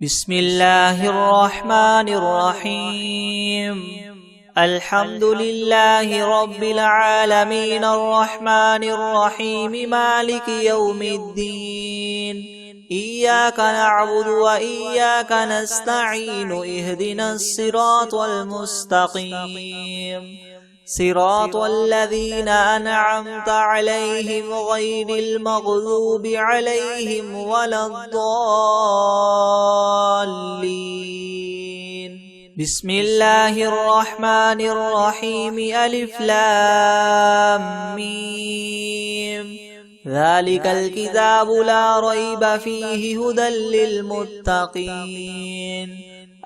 بسم الله الرحمن الرحيم. الحمد لله رب العالمين الرحمن الرحيم مالك يوم الدين. إياك نعبد وإياك نستعين اهدنا الصراط المستقيم صراط الذين أنعمت عليهم غير المغضوب عليهم ولا الضالين. بسم الله الرحمن الرحيم. ألف لام ميم. ذلك الكتاب لا ريب فيه هدى للمتقين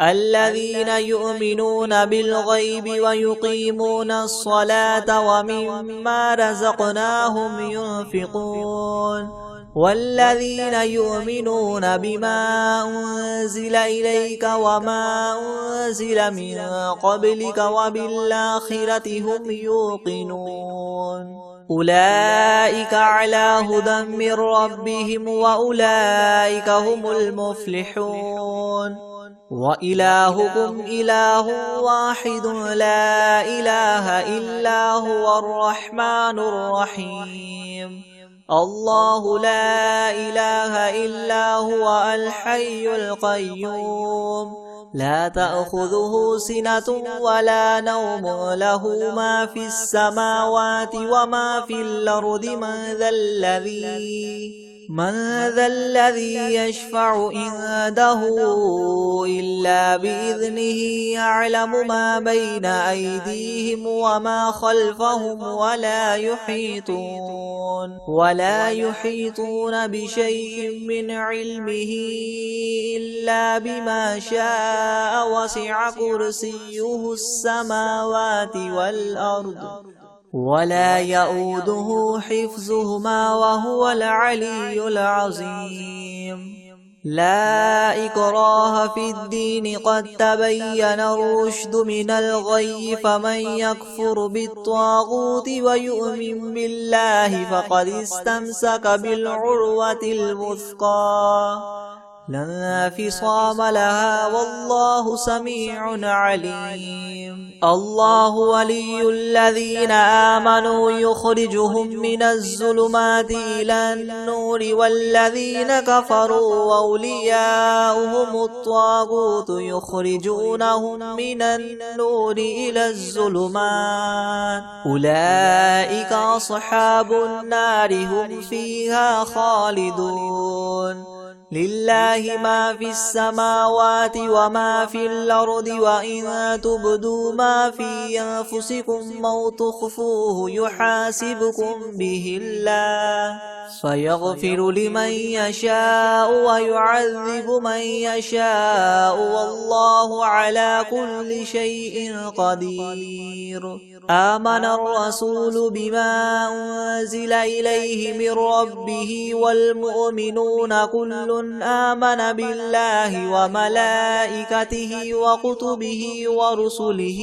الذين يؤمنون بالغيب ويقيمون الصلاة ومما رزقناهم ينفقون والذين يؤمنون بما أنزل إليك وما أنزل من قبلك وبالآخرة هم يوقنون أولئك على هدى من ربهم وأولئك هم المفلحون. وإلهكم إله واحد لا إله إلا هو الرحمن الرحيم. الله لا إله إلا هو الحي القيوم لا تأخذه سنة ولا نوم له ما في السماوات وما في الأرض. من ذا الذي يشفع عنده إلا بإذنه يعلم ما بين أيديهم وما خلفهم ولا يحيطون بشيء من علمه إلا بما شاء وسع كرسيه السماوات والأرض ولا يؤوده حفظهما وهو العلي العظيم. لا إكراه في الدين قد تبين الرشد من الغي فمن يكفر بالطاغوت ويؤمن بالله فقد استمسك بالعروة الوثقى لا انفصام لها والله سميع عليم. الله ولي الذين آمنوا يخرجهم من الظلمات إلى النور والذين كفروا أولياؤهم الطاغوت يخرجونهم من النور إلى الظلمات أولئك أصحاب النار هم فيها خالدون. لله ما في السماوات وما في الأرض وإن تبدوا ما في أنفسكم أو تخفوه يحاسبكم به الله فيغفر لمن يشاء ويعذب من يشاء والله على كل شيء قدير. آمن الرسول بما أنزل إليه من ربه والمؤمنون كل آمن بالله وملائكته وكتبه ورسله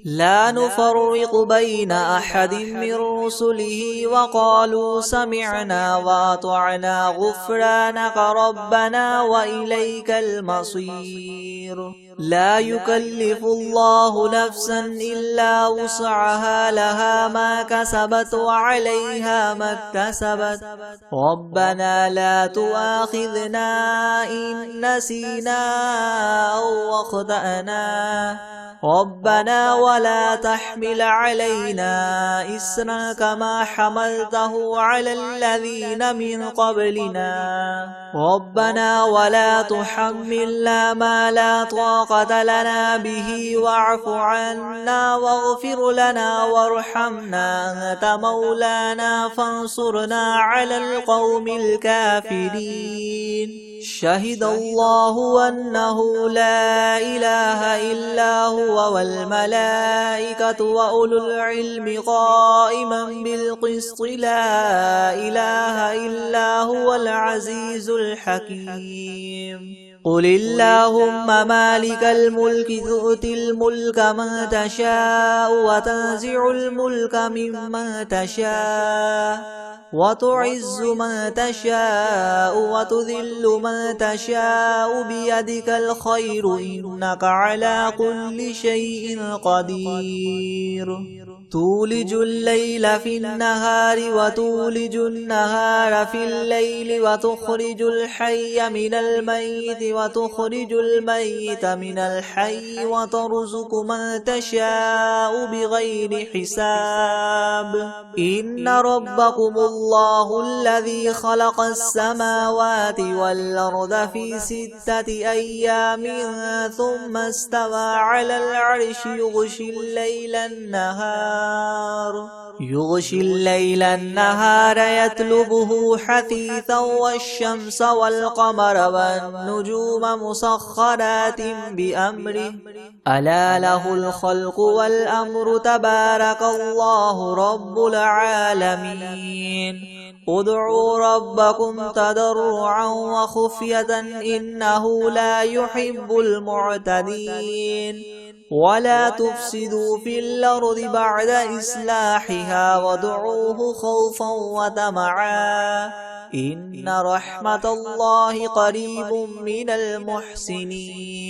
لا نفرق بين أحد من رسله وقالوا سمعنا وأطعنا غفرانك ربنا وإليك المصير. لا يكلف الله نفسا إلا وسعها لها ما كسبت وعليها ما اكتسبت ربنا لا تؤاخذنا إن نسينا أو أخطأنا ربنا ولا تحمل علينا إصرا كما حملته على الذين من قبلنا ربنا ولا تحملنا ما لا طاقة لنا به واعف عنا واغفر لنا وارحمنا أنت مولانا فانصرنا على القوم الكافرين. شهد الله أنه لا إله إلا هو والملائكة وأولو العلم قائما بالقسط لا إله إلا هو العزيز الحكيم. قل اللهم مالك الملك تؤتي الملك من تشاء وتنزع الملك ممن تشاء وتعز من تشاء وتذل من تشاء بيدك الخير إنك على كل شيء قدير تولج الليل في النهار وتولج النهار في الليل وتخرج الحي من الميت وتخرج الميت من الحي وترزق من تشاء بغير حساب إن ربكم الله الذي خلق السماوات والأرض في 6 أيام ثم استوى على العرش يغشي الليل النهار يطلبه حثيثا والشمس والقمر والنجوم مسخرات بأمره ألا له الخلق والأمر تبارك الله رب العالمين ادعوا ربكم تضرعا وخفية إنه لا يحب المعتدين ولا تفسدوا في الأرض بعد إصلاحها وادعوه خوفا وطمعا إن رحمة الله قريب من المحسنين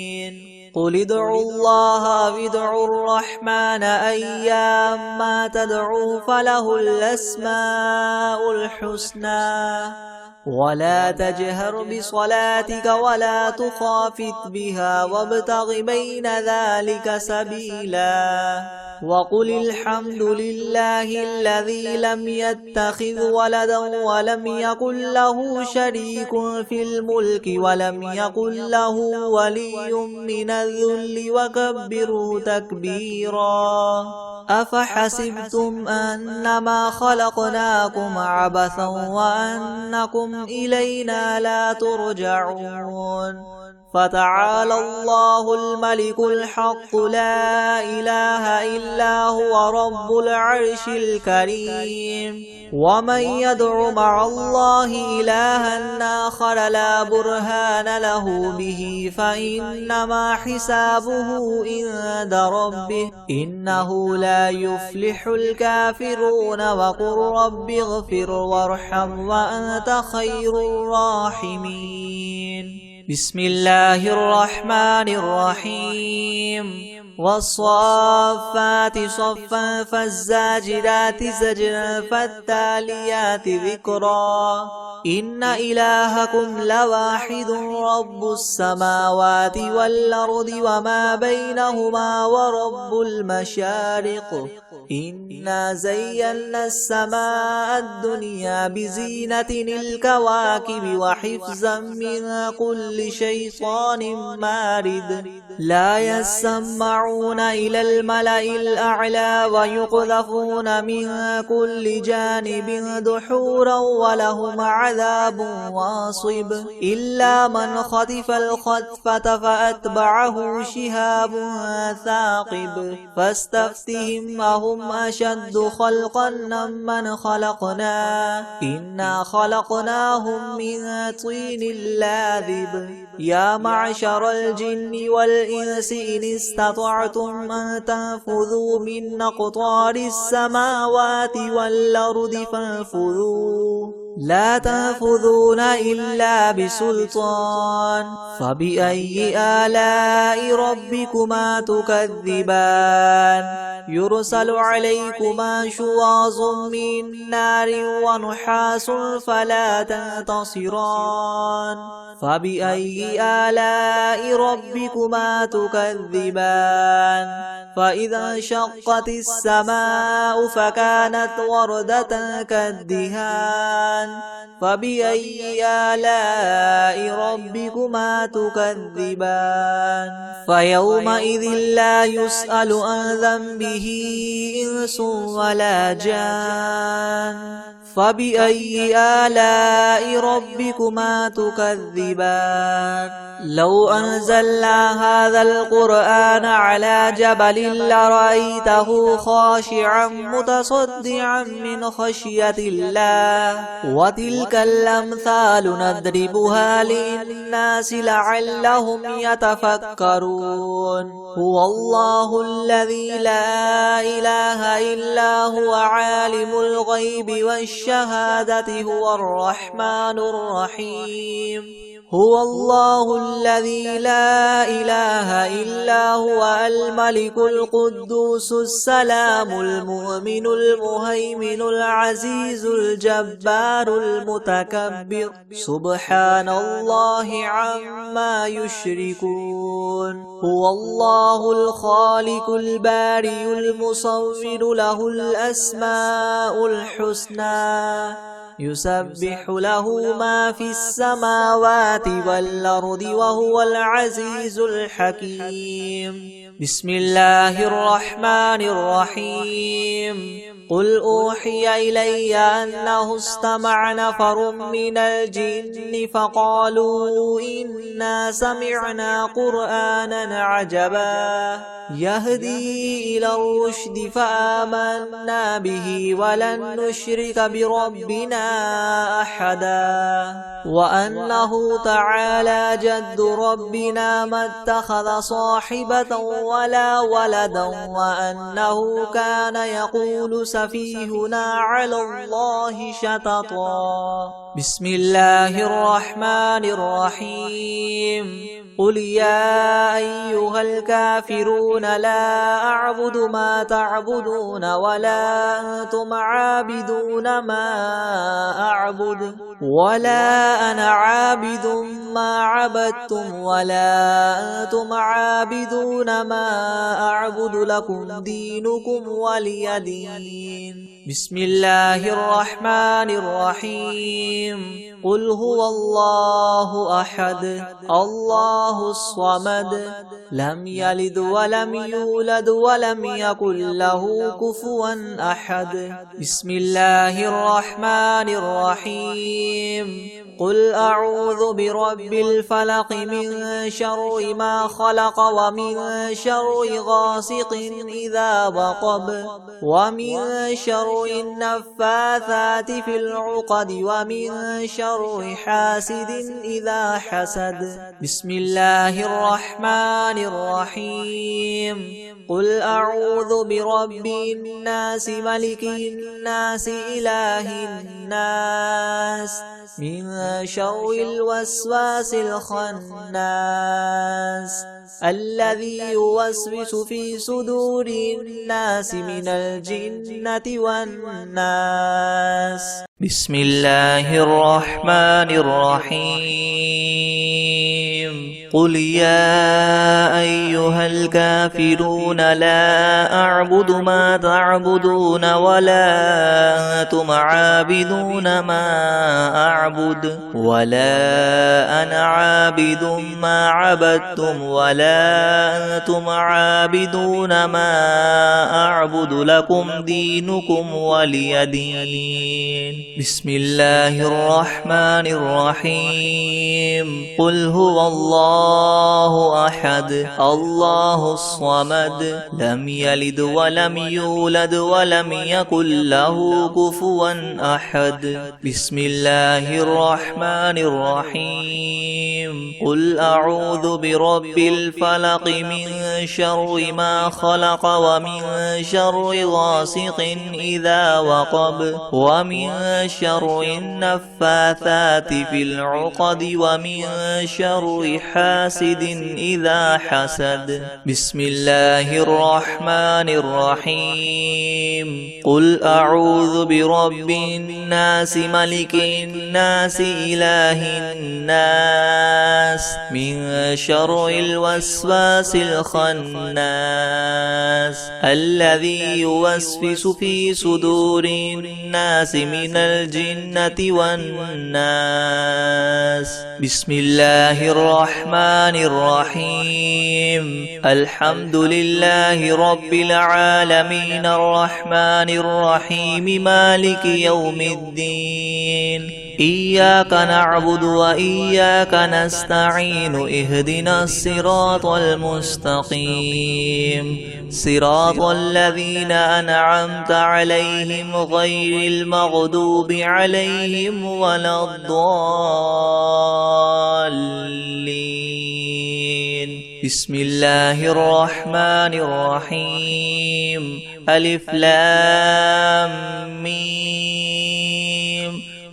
قل ادعوا الله أو ادعوا الرحمن أيما تدعوا فله الأسماء الحسنى ولا تجهر بصلاتك ولا تخافت بها وابتغ بين ذلك سبيلا وقل الحمد لله الذي لم يتخذ ولدا ولم يكن له شريك في الملك ولم يكن له ولي من الذل وكبره تكبيرا أفحسبتم أنما خلقناكم عبثا وأنكم إلينا لا ترجعون فتعالى الله الملك الحق لا إله إلا هو رب العرش الكريم ومن يدع مع الله إلها آخر لا برهان له به فإنما حسابه عند ربه إنه لا يفلح الكافرون وقل رب اغفر وارحم وأنت خير الراحمين بسم الله الرحمن الرحيم والصافات صفا فالزاجرات زجرا فالتاليات ذكرا إن إلهكم لواحد رب السماوات والأرض وما بينهما ورب المشارق إنا زينا السماء الدنيا بزينة الكواكب وحفظا من كل شيطان مارد لا يسمعون إلى الملأ الأعلى ويقذفون من كل جانب دحورا ولهم عذاب واصب إلا من خطف الخطفة فأتبعه شهاب ثاقب فاستفتهم أهم أشد خلقا ممن خلقنا إنا خلقناهم من طين لاذب يا معشر الجن والإنس إن استطعتم أن تنفذوا من أقطار السماوات والأرض فانفذوا لا تنفذون إلا بسلطان فبأي آلاء ربكما تكذبان يرسل عليكما شواظ من نار ونحاس فلا تنتصران فبأي آلاء ربكما تكذبان فإذا انشقت السماء فكانت وردة كالدهان فبأي آلاء ربكما تكذبان فيومئذ لا يسأل عن ذنبه إنس ولا جان فبأي آلاء ربكما تكذبان لو أنزلنا هذا القرآن على جبل لرأيته خاشعا متصدعا من خشية الله وتلك الأمثال نضربها للناس لعلهم يتفكرون هو الله الذي لا إله إلا هو عالم الغيب والشهادة هو الرحمن الرحيم هو الله الذي لا إله إلا هو الملك القدوس السلام المؤمن المهيمن العزيز الجبار المتكبر سبحان الله عما يشركون هو الله الخالق البارئ المصور له الأسماء الحسنى يسبح له ما في السماوات والأرض وهو العزيز الحكيم بسم الله الرحمن الرحيم قل أوحي إلي أنه استمع نفر من الجن فقالوا إنا سمعنا قرآنا عجبا يهدي إلى الرشد فآمنا به ولن نشرك بربنا أحدا وأنه تعالى جد ربنا ما اتخذ صاحبة ولا ولدا وأنه كان يقول سفيهنا على الله شططا بسم الله الرحمن الرحيم قل يا أيها الكافرون لا أعبد ما تعبدون ولا أنتم عابدون ما أعبد ولا أنا عابد ما عبدتم ولا أنتم عابدون ما أعبد لكم دينكم ولي دين بسم الله الرحمن الرحيم قل هو الله أحد الله الصمد لم يلد ولم يولد ولم يكن له كفوا أحد بسم الله الرحمن الرحيم قل أعوذ برب الفلق من شر ما خلق ومن شر غاسق إذا وقب ومن شر النفاثات في العقد ومن شر حاسد إذا حسد بسم الله الرحمن الرحيم قل أعوذ برب الناس ملك الناس إله الناس من شر الوسواس الخناس الذي يوسوس في صدور الناس من الجنة والناس بسم الله الرحمن الرحيم قل يا أيها الكافرون لا أعبد ما تعبدون ولا أنتم عابدون ما أعبد ولا أنا عابد ما عبدتم ولا أنتم عابدون ما أعبد لكم دينكم ولي دين بسم الله الرحمن الرحيم قل هو الله أحد الله الصمد لم يلد ولم يولد ولم يكن له كفوا أحد بسم الله الرحمن الرحيم قل أعوذ برب الفلق من شر ما خلق ومن شر غاسق إذا وقب ومن شر النفاثات في العقد ومن شر حاسد إذا حسد بسم الله الرحمن الرحيم قل أعوذ برب الناس ملك الناس إله الناس من شر الوسواس الخناس الذي يوسوس في صدور الناس من الجنة والناس بسم الله الرحمن الرحيم الحمد لله رب العالمين الرحمن الرحيم مالك يوم الدين إياك نعبد وإياك نستعين اهدنا الصراط المستقيم صراط الذين أنعمت عليهم غير المغضوب عليهم ولا الضالين. بسم الله الرحمن الرحيم. ألف لام ميم.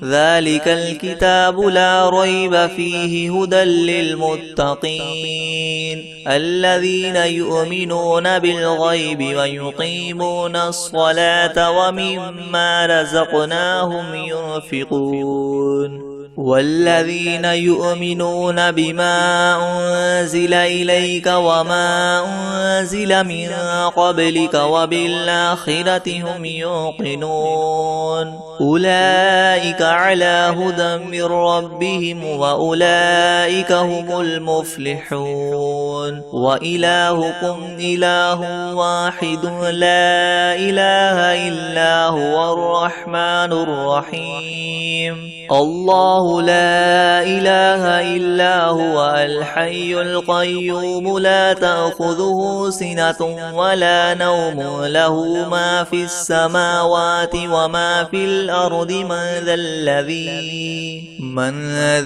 ذلك الكتاب لا ريب فيه هدى للمتقين الذين يؤمنون بالغيب ويقيمون الصلاة ومما رزقناهم ينفقون والذين يؤمنون بما أنزل إليك وما أنزل من قبلك وبالآخرة هم يوقنون أولئك على هدى من ربهم وأولئك هم المفلحون وإلهكم إله واحد لا إله إلا هو الرحمن الرحيم. الله لا إله إلا هو الحي القيوم لا تأخذه سنة ولا نوم له ما في السماوات وما في الأرض من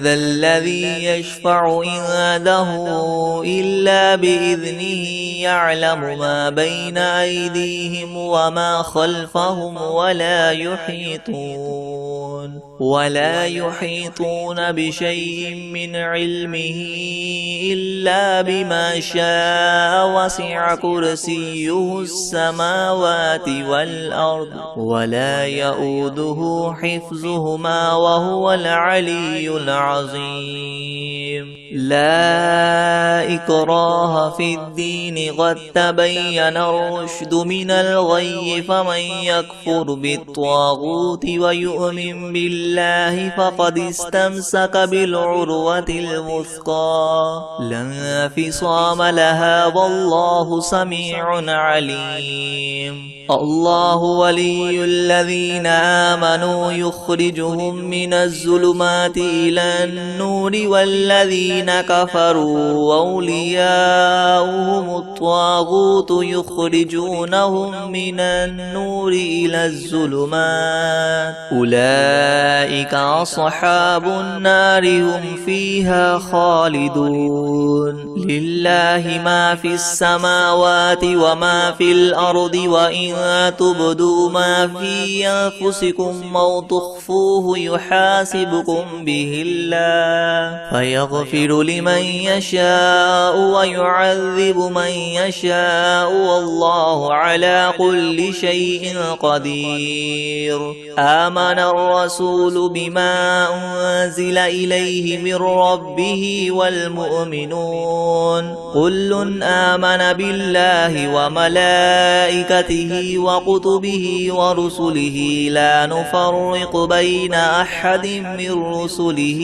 ذا الذي يشفع عنده إلا بإذنه يعلم ما بين أيديهم وما خلفهم ولا يحيطون بشيء من علمه إلا بما شاء وسع كرسيه السماوات والأرض ولا يؤوده حفظهما وهو العلي العظيم. لا إكراه في الدين قد تبين الرشد من الغي فمن يكفر بالطاغوت ويؤمن بالله فقد استمسك بالعروة الوثقى لا انفصام لها والله سميع عليم. الله ولي الذين آمنوا يخرجهم من الظلمات إلى النور والذين كفروا أولياؤهم الطاغوت يخرجونهم من النور إلى الظلمات أولئك أصحاب النار هم فيها خالدون. لله ما في السماوات وما في الأرض وإن تبدوا ما في أنفسكم أو تخفوه يحاسبكم به الله فيغفر لمن يشاء ويعذب من يشاء والله على كل شيء قدير. آمن الرسول بما أنزل إليه من ربه والمؤمنون كل آمن بالله وملائكته وكتبه ورسله لا نفرق بين أحد من رسله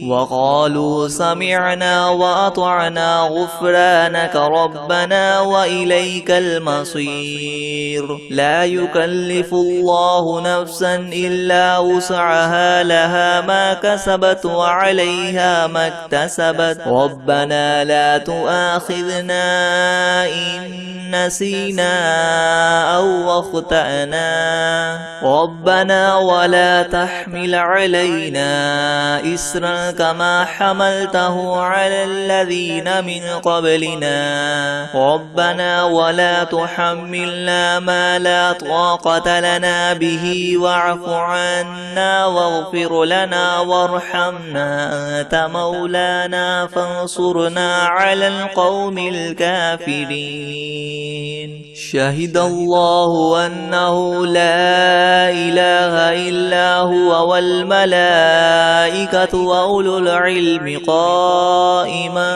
وقالوا سمعنا وأطعنا غفرانك ربنا وإليك المصير. لا يكلف الله نفسا إلا وسعها لها ما كسبت وعليها ما اكتسبت ربنا لا تؤاخذنا إن نسينا أو أخطأنا ربنا ولا تحمل علينا إسرا كما حملته على الذين من قبلنا ربنا ولا تحملنا ما لا طاقة لنا به واعف عنا واغفر لنا وارحمنا أنت مولانا فانصرنا على القوم الكافرين. شهد الله أنه لا إله إلا هو والملائكة وأولو العلم قائما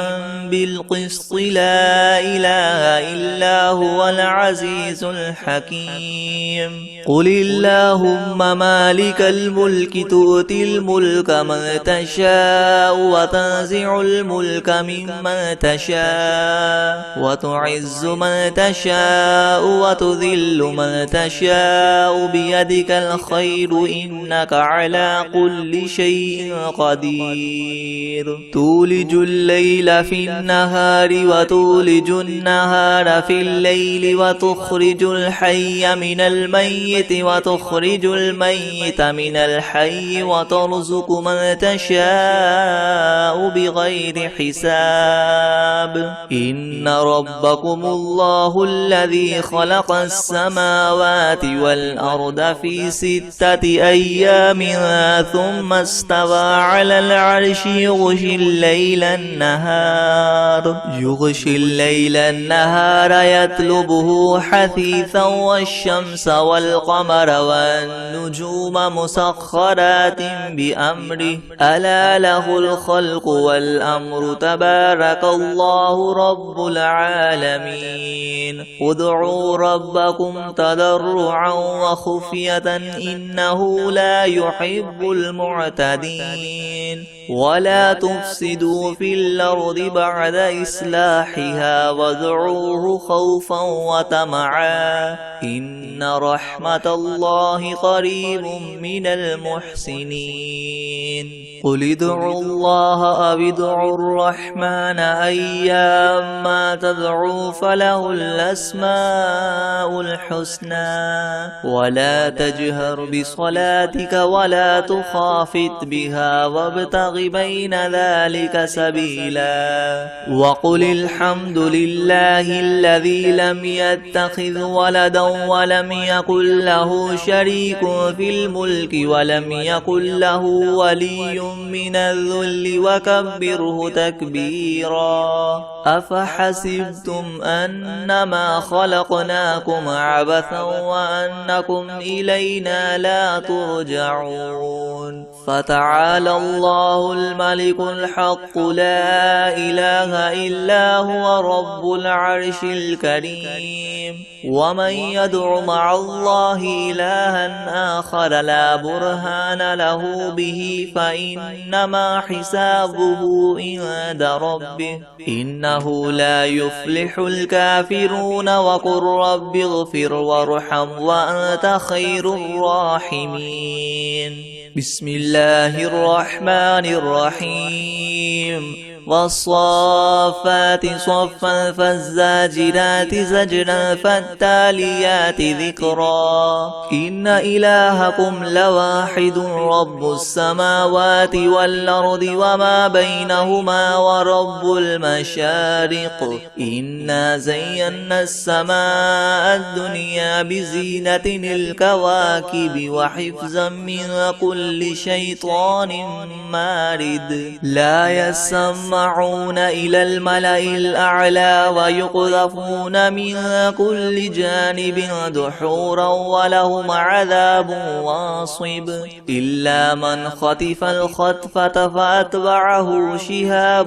بالقسط لا إله إلا هو العزيز الحكيم قل اللهم مالك الملك تؤتي الملك من تشاء وتنزع الملك ممن تشاء وتعز من تشاء وتذل من تشاء بيدك الخير إنك على كل شيء قدير تولج الليل في النهار وتولج النهار في الليل وتخرج الحي من الميت وتخرج الميت من الحي وترزق من تشاء بغير حساب إن ربكم الله الذي خلق السماوات والأرض في 6 أيام ثم استوى على العرش يغشي الليل النهار يطلبه حثيثا والشمس والقمر والنجوم مسخرات بأمره ألا له الخلق والأمر تبارك الله رب العالمين ادعوا ربكم تضرعا وخفية إنه لا يحب المعتدين ولا تفسدوا في الأرض بعد إصلاحها وادعوه خوفا وطمعا إن رحمة الله قريب من المحسنين قل ادعوا الله أو ادعوا الرحمن أيما تدعوا فله الأسماء الحسنى ولا تجهر بصلاتك ولا تخافت بها وابتغ بين ذلك سبيلا وقل الحمد لله الذي لم يتخذ ولدا ولم يكن له شريك في الملك ولم يكن له ولي من الذل وكبره تكبيرا أفحسبتم أنما خلقناكم عبثا وأنكم إلينا لا ترجعون فتعالى الله الملك الحق لا إله إلا هو رب العرش الكريم ومن يدع مع الله إلها آخر لا برهان له به فإنما حسابه عند ربه إنه لا يفلح الكافرون وقل رب اغفر وارحم وأنت خير الراحمين بسم الله الرحمن الرحيم والصافات صفا فالزاجرات زجرا فالتاليات ذكرا إن إلهكم لواحد رب السماوات والأرض وما بينهما ورب المشارق إنا زينا السماء الدنيا بزينة الكواكب وحفظا من كل شيطان مارد لا يسمعون إلى الملأ الأعلى ويقذفون من كل جانب دحورا ولهم عذاب واصب إلا من خطف الخطفة فأتبعه شهاب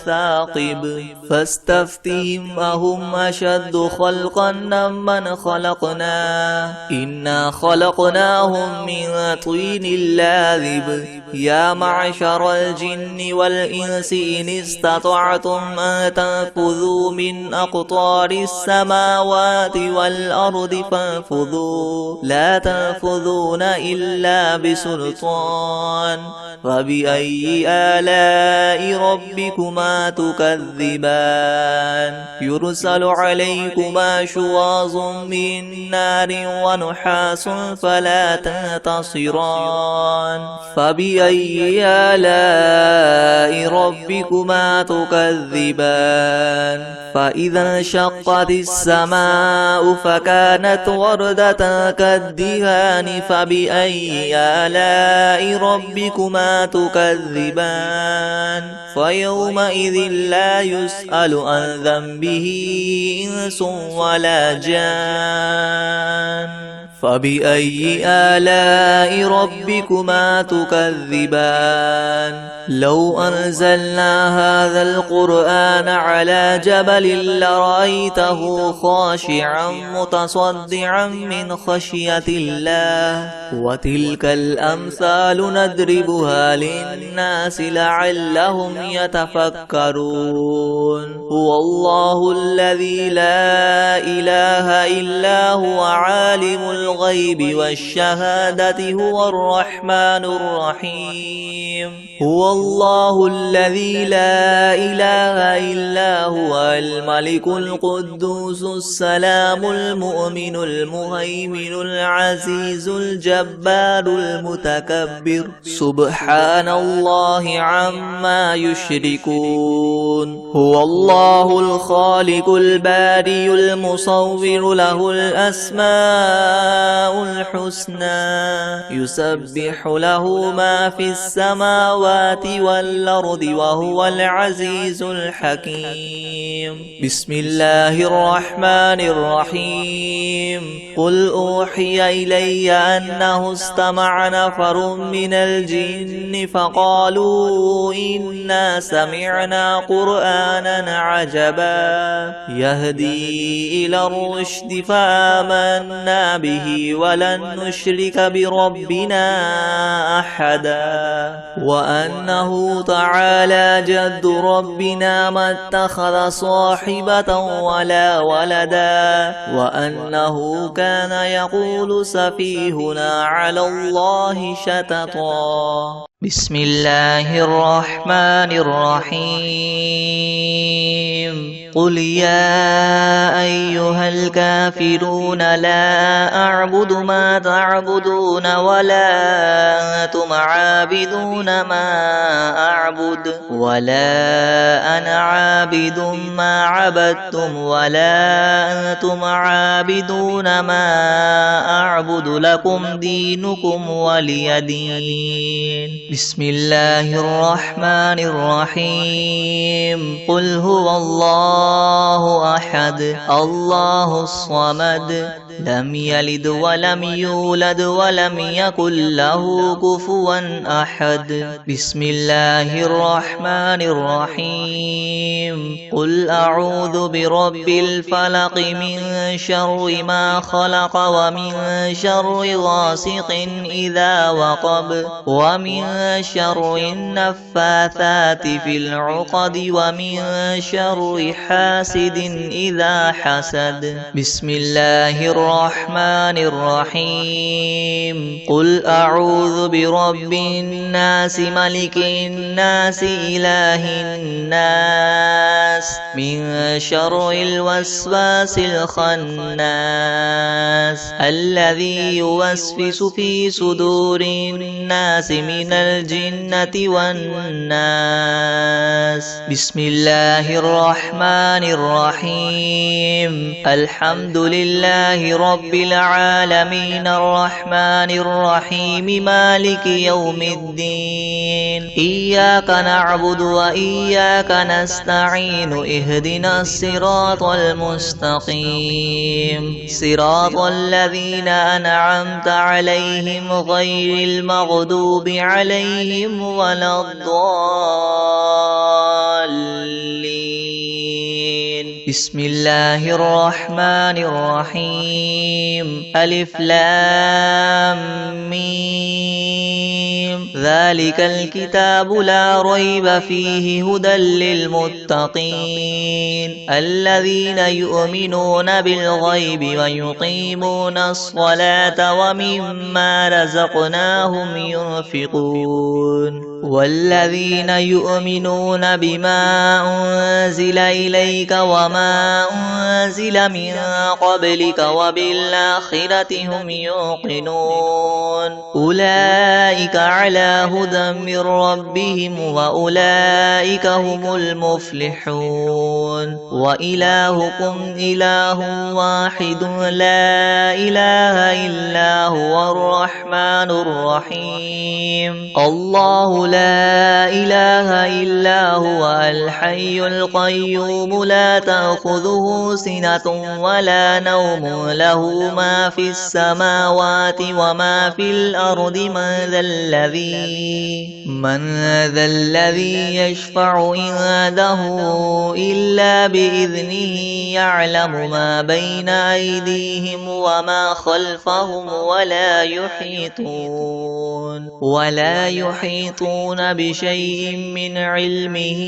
ثاقب فاستفتهم أهم أشد خلقا من خلقنا إنا خلقناهم من طين لاذب يا معشر الجن والإنس إن استطعتم أن تنفذوا من أقطار السماوات والأرض فانفذوا لا تنفذون إلا بسلطان فبأي آلاء ربكما تكذبان يرسل عليكما شواظ من نار ونحاس فلا تنتصران فبأي آلاء ربكما تكذبان فإذا انشقت السماء فكانت وردة كالدهان فبأي آلاء ربكما تكذبان فيومئذ لا يسأل عن ذنبه إنس ولا جان فبأي آلاء ربكما تكذبان لو أنزلنا هذا القرآن على جبل لرأيته خاشعا متصدعا من خشية الله وتلك الأمثال نضربها للناس لعلهم يتفكرون هو الله الذي لا إله إلا هو عالم الغيب والشهادة هو الرحمن الرحيم هو الله الذي لا إله إلا هو الملك القدوس السلام المؤمن المهيمن العزيز الجبار المتكبر سبحان الله عما يشركون هو الله الخالق الباري المصور له الأسماء الحسنى يسبح له ما في السماوات والأرض وهو العزيز الحكيم بسم الله الرحمن الرحيم قل أوحي إلي أنه استمع نفر من الجن فقالوا إنا سمعنا قرآنا عجبا يهدي إلى الرشد فآمنا به ولن نشرك بربنا أحدا وأنه تعالى جد ربنا ما اتخذ صاحبة ولا ولدا وأنه كان يقول سفيهنا على الله شططا بسم الله الرحمن الرحيم قل يا أيها الكافرون لا أعبد ما تعبدون ولا أنتم عابدون ما أعبد ولا أنا عابد ما عبدتم ولا أنتم عابدون ما أعبد لكم دينكم ولي دين بسم الله الرحمن الرحيم قل هو الله أحد الله الصمد لم يلد ولم يولد ولم يكن له كفوا أحد بسم الله الرحمن الرحيم قل أعوذ برب الفلق من شر ما خلق ومن شر غاسق إذا وقب ومن شر النفاثات في العقد ومن شر حاسد إذا حسد بسم الله الرحمن الرحيم قل أعوذ برب الناس ملك الناس إله الناس من شر الوسواس الخناس الذي يوسوس في صدور الناس من الجنة والناس بسم الله الرحمن الرحيم الحمد لله رب العالمين الرحمن الرحيم مالك يوم الدين إياك نعبد وإياك نستعين اهدنا الصراط المستقيم صراط الذين أنعمت عليهم غير المغضوب عليهم ولا الضالين بسم الله الرحمن الرحيم ألف لام ميم ذلك الكتاب لا ريب فيه هدى للمتقين الذين يؤمنون بالغيب ويقيمون الصلاة ومما رزقناهم ينفقون والذين يؤمنون بما أنزل إليك وما أنزل من قبلك وبالآخرة هم يوقنون أولئك على هدى من ربهم وأولئك هم المفلحون وإلهكم إله واحد لا إله إلا هو الرحمن الرحيم الله لا إله إلا هو الحي القيوم لا تأخذه سنة ولا نوم له ما في السماوات وما في الأرض من ذا الذي يشفع عنده إلا بإذنه يعلم ما بين أيديهم وما خلفهم ولا يحيطون بشيء من علمه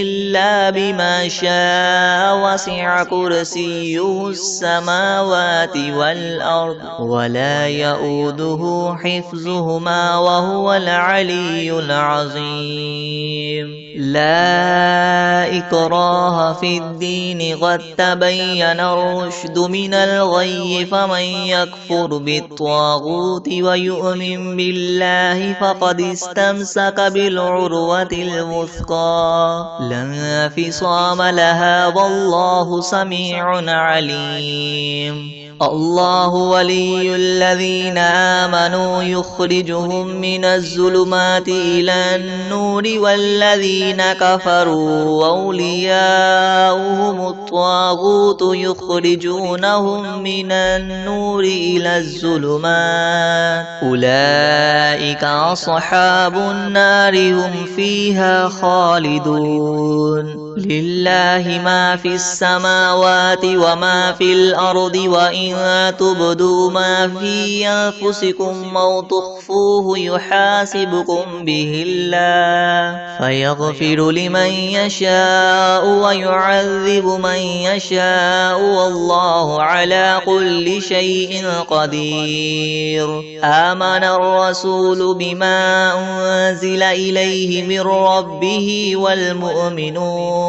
إلا بما شاء وسع كرسيه السماوات والأرض ولا يؤوده حفظهما وهو العلي العظيم لا إكراه في الدين قد تبين الرشد من الغي فمن يكفر بالطاغوت ويؤمن بالله فقد استمسك بالعروة الوثقى لا انفصام لها والله سميع عليم الله ولي الذين آمنوا يخرجهم من الظلمات إلى النور والذين كفروا أولياؤهم الطاغوت يخرجونهم من النور إلى الظلمات أولئك أصحاب النار هم فيها خالدون لله ما في السماوات وما في الأرض وإن تبدوا ما في أنفسكم أو تخفوه يحاسبكم به الله فيغفر لمن يشاء ويعذب من يشاء والله على كل شيء قدير آمن الرسول بما أنزل إليه من ربه والمؤمنون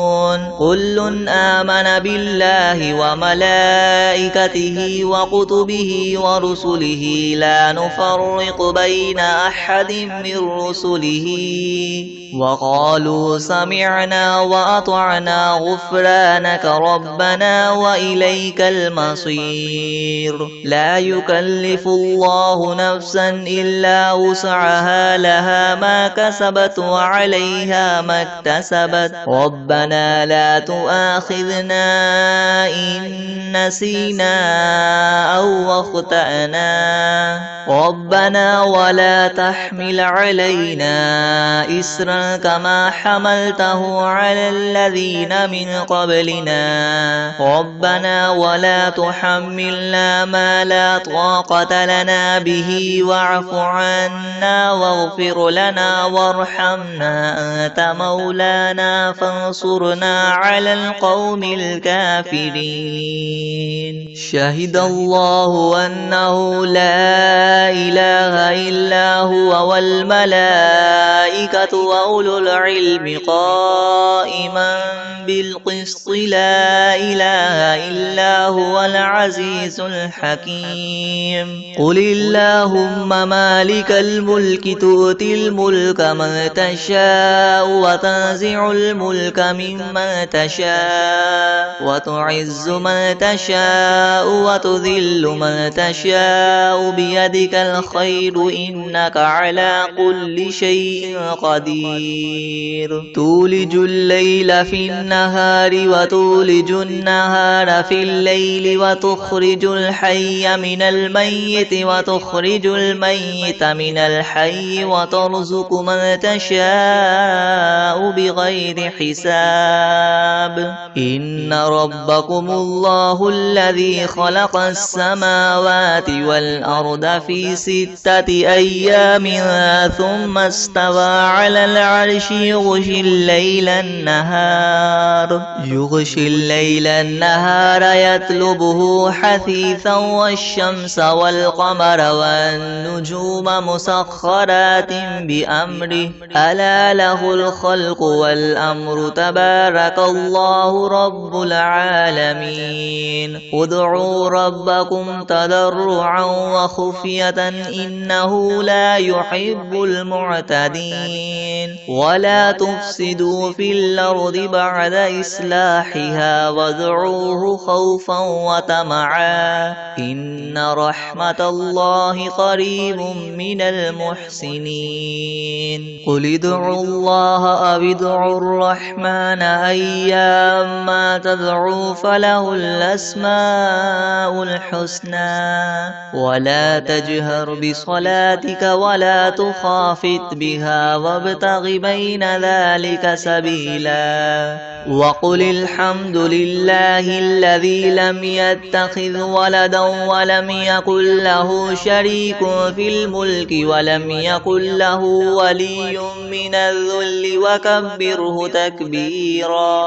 كل آمن بالله وملائكته وكتبه ورسله لا نفرق بين أحد من رسله وقالوا سمعنا وأطعنا غفرانك ربنا وإليك المصير لا يكلف الله نفسا إلا وسعها لها ما كسبت وعليها ما اكتسبت ربنا لا تؤاخذنا إن نسينا أو أخطأنا ربنا ولا تحمل علينا إسرا كما حملته على الذين من قبلنا ربنا ولا تحملنا ما لا طاقة لنا به واعف عنا واغفر لنا وارحمنا أنت مولانا فانصرنا على القوم الكافرين شهد الله أنه لا إله إلا هو والملائكة وأولو العلم قائما بالقسط لا إله إلا هو العزيز الحكيم قل اللهم مالك الملك تؤتي الملك من تشاء وتنزع الملك ممن تشاء وتعز من تشاء وتذل من تشاء بيدك الخير إنك على كل شيء قدير تولج الليل في النهار وتولج النهار في الليل وتخرج الحي من الميت وتخرج الميت من الحي وترزق من تشاء بغير حساب إن ربكم الله الذي خلق السماوات والأرض في 6 أيام ثم استوى على العرش يغشي الليل النهار يطلبه حثيثا والشمس والقمر والنجوم مسخرات بأمره ألا له الخلق والأمر تبارك الله الله رب العالمين ادعوا ربكم تضرعا وخفية إنه لا يحب المعتدين ولا تفسدوا في الأرض بعد إصلاحها وادعوه خوفا وطمعا إن رحمة الله قريب من المحسنين قل ادعوا الله أو ادعوا الرحمن أيما تدعوا فله الأسماء الحسنى ولا تجهر بصلاتك ولا تخافت بها وابتغ بين ذلك سبيلا وقل الحمد لله الذي لم يتخذ ولدا ولم يكن له شريك في الملك ولم يكن له ولي من الذل وكبره تكبيرا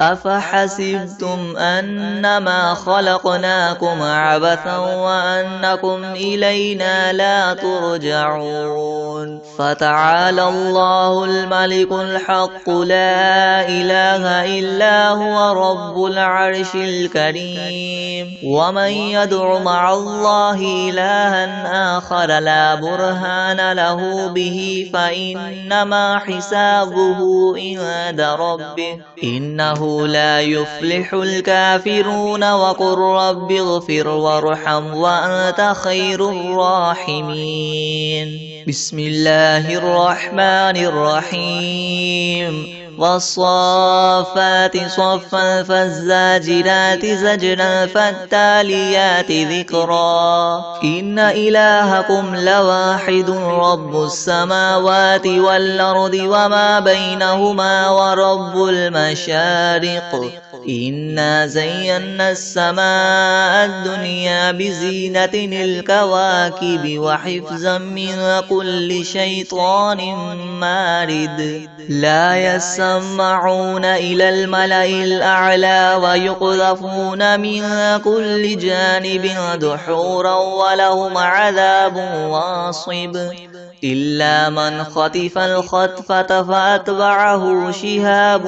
أفحسبتم أنما خلقناكم عبثا وأنكم إلينا لا ترجعون فتعالى الله الملك الحق لا إله إلا هو رب العرش الكريم ومن يدع مع الله إلها آخر لا برهان له به فإنما حسابه عند ربه إنه لا يفلح الكافرون وقل رب اغفر وارحم وأنت خير الراحمين بسم الله الرحمن الرحيم والصافات صفا فالزاجرات زجرا فالتاليات ذكرا إن إلهكم لواحد رب السماوات والأرض وما بينهما ورب المشارق إنا زينا السماء الدنيا بزينة الكواكب وحفظا من كل شيطان مارد لا يسمعون إلى الملأ الأعلى ويقذفون من كل جانب دحورا ولهم عذاب واصب إلا من خطف الخطفة فأتبعه شهاب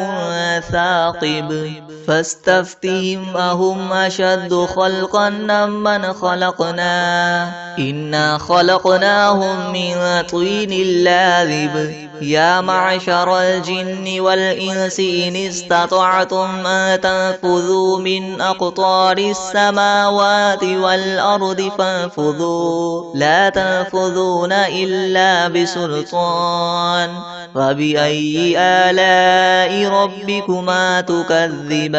ثاقب فاستفتهم أهم أشد خلقا من خلقنا إنا خلقناهم من طين لاذب يا معشر الجن والإنس إن استطعتم أن تنفذوا من أقطار السماوات والأرض فانفذوا لا تنفذون إلا بسلطان فبأي آلاء ربكما تكذبان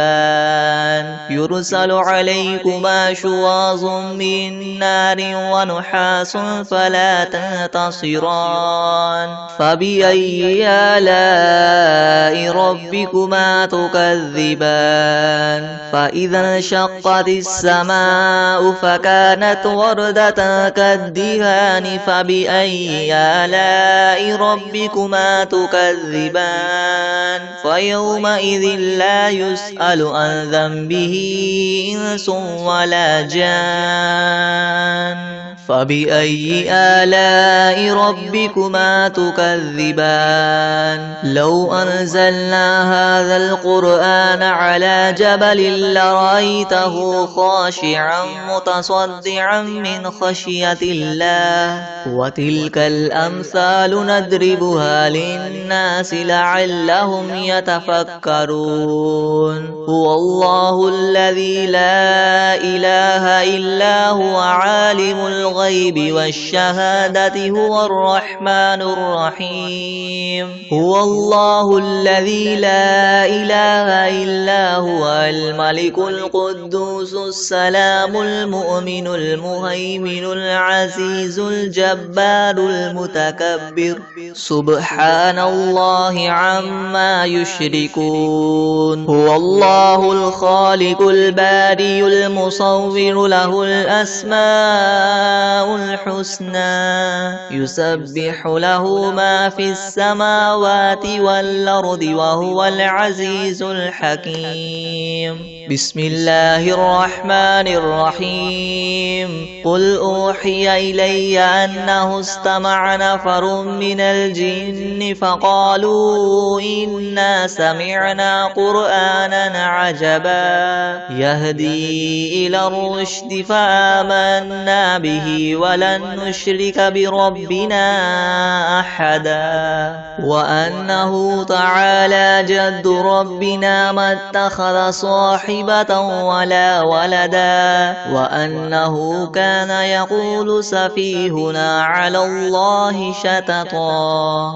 يرسل عليكما شواظ من نار ونحاس فلا تنتصران فبأي آلاء ربكما تكذبان فإذا انشقت السماء فكانت وردة كالدهان فبأي آلاء ربكما تكذبان فيومئذ لا يسأل عن ذنبه إنس ولا جان فبأي آلاء ربكما تكذبان لو أنزلنا هذا القرآن على جبل لرأيته خاشعا متصدعا من خشية الله وتلك الأمثال نضربها للناس لعلهم يتفكرون هو الله الذي لا إله إلا هو عالم الغيب والشهادة هو الرحمن الرحيم هو الله الذي لا إله إلا هو الملك القدوس السلام المؤمن المهيمن العزيز الجبار المتكبر سبحان الله عما يشركون هو الله الخالق الباري المصور له الأسماء الأسماء الحسنى يسبح له ما في السماوات والأرض وهو العزيز الحكيم. بسم الله الرحمن الرحيم. قل أوحي إلي أنه استمع نفر من الجن فقالوا إنا سمعنا قرآنا عجبا يهدي إلى الرشد فآمنا به ولن نشرك بربنا أحدا وأنه تعالى جد ربنا ما اتخذ صاحبة ولا ولدا وأنه كان يقول سفيهنا على الله شططا